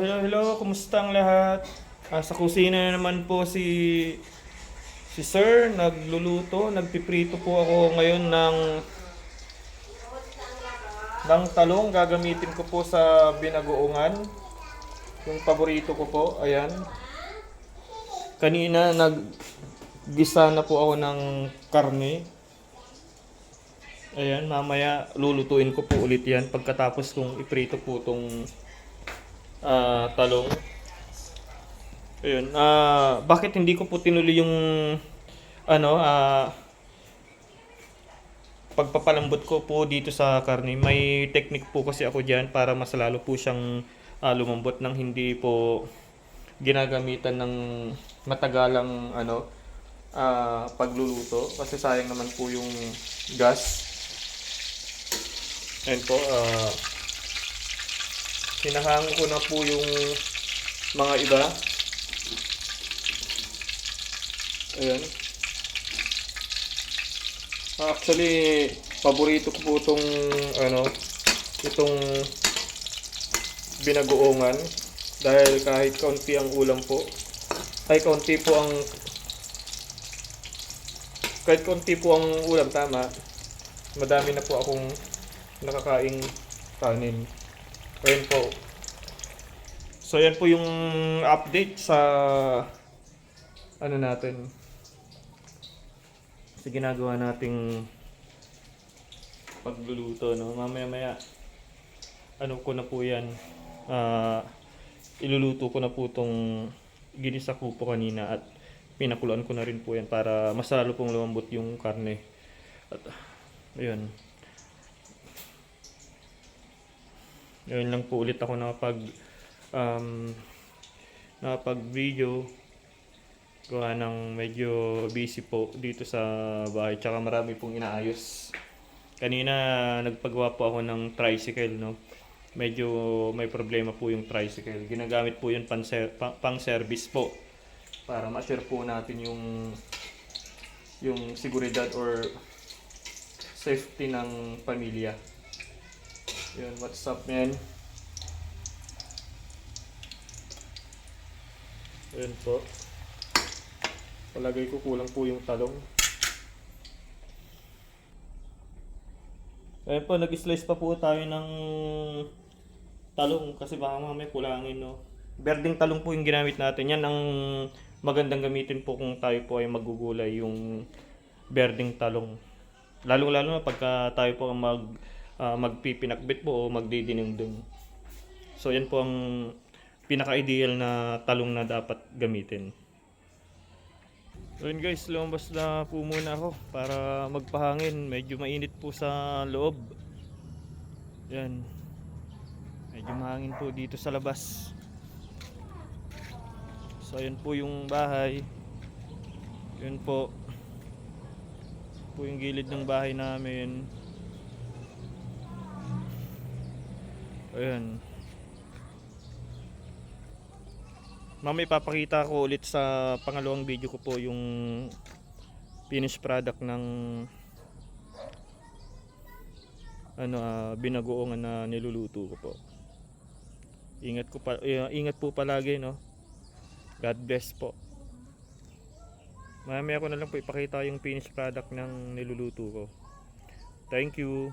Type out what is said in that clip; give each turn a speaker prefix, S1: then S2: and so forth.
S1: Hello, hello, kumusta ang lahat? Sa kusina na naman po si Sir, nagluluto, nagpiprito po ako ngayon ng talong. Gagamitin ko po sa binagoongan. Yung paborito ko po, ayan. Kanina naggisa na po ako ng karne. Ayan, mamaya lulutuin ko po ulit yan pagkatapos kong iprito po tong talong. Ayun, bakit hindi ko po tinuloy yung ano, pagpapalambot ko po dito sa karne? May technique po kasi ako diyan para mas lalo po siyang lumambot nang hindi po ginagamitan ng matagalang pagluluto kasi sayang naman po yung gas. Ayun po, hinahango ko na po yung mga iba. Ayan. Actually, paborito ko po itong binagoongan dahil kahit kaunti ang ulam po, ay kahit kaunti po ang ulam, tama, madami na po akong nakakaing kanin. Ayan po. So yan po yung update sa natin, sa ginagawa nating pagluluto, no? Mamaya ko na po yan, iluluto ko na po tong ginisa ko po kanina at pinakuluan ko na rin po yan para mas lalo pong lumambot yung karne. At ayun, lang po ulit ako nakapag video gawa ng medyo busy po dito sa bahay, tsaka marami pong inaayos. Kanina nagpagawa po ako ng tricycle, no? Medyo may problema po yung tricycle. Ginagamit po yun pang service po para ma-assure po natin yung seguridad or safety ng pamilya. Yun, what's up, man? Yun po. Palagay ko kulang po yung talong. Ayun po, nag-slice pa po tayo ng talong kasi baka mamaya kulangin, no? Berdeng talong po yung ginamit natin. Yan ang magandang gamitin po kung tayo po ay magugulay, yung berdeng talong. Lalo-lalo na pagka tayo po ang magpipinakbit po o magdidinengdeng. So yan po ang pinaka-ideal na talong na dapat gamitin. So yun guys, lumabas na po muna ako para magpahangin. Medyo mainit po sa loob. Yan. Medyo mahangin po dito sa labas. So yun po yung bahay. Yun po yung gilid ng bahay namin. Ayan. Mamaya ipapakita ko ulit sa pangalawang video ko po yung finished product ng binagoongan na niluluto ko po. Ingat po palagi, no? God bless po. Mamaya ko na lang po ipakita yung finished product ng niluluto ko. Thank you.